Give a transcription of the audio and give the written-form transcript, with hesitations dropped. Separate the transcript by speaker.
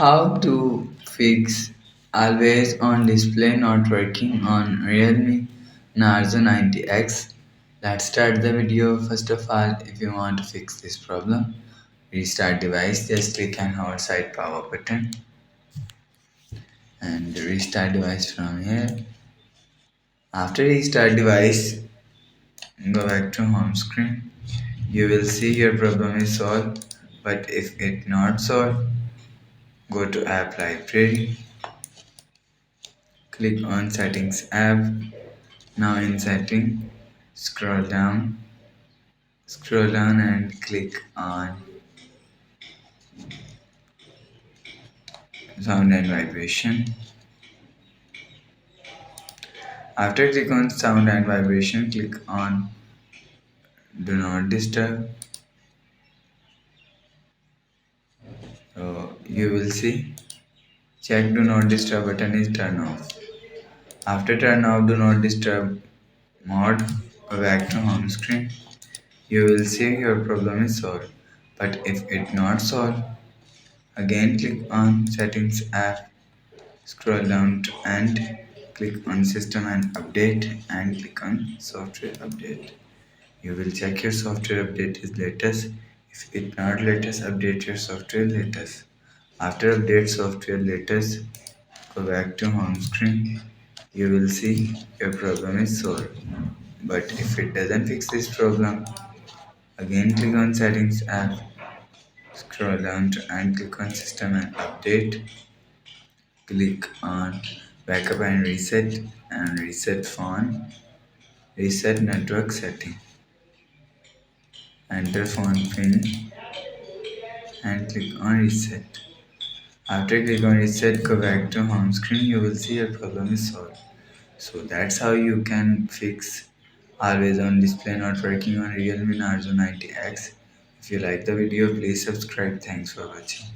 Speaker 1: How to fix always on display not working on Realme Narzo 90X. Let's start the video. First of all, if you want to fix this problem, restart device, just click on outside power button and restart device from here. After restart device, go back to home screen. You will see your problem is solved, but if it not solved, go to app library, click on settings app. Now in setting, scroll down and click on sound and vibration. After click on sound and vibration, click on do not disturb. So you will see check do not disturb button is turned off. After turn off do not disturb mode, go back to home screen. You will see your problem is solved. But if it not solved, again click on settings app. Scroll down to end, click on system and update and click on software update. You will check your software update is latest. If it not latest, update your software latest. After update software latest, go back to home screen. You will see your problem is solved. But if it doesn't fix this problem, again click on settings app, scroll down to and click on system and update. Click on backup and reset phone, reset network setting. Enter phone pin and click on reset. After click on reset, go back to home screen. You will see your problem is solved. So that's how you can fix always on display not working on Realme Narzo 90X. If you like the video, please subscribe. Thanks for watching.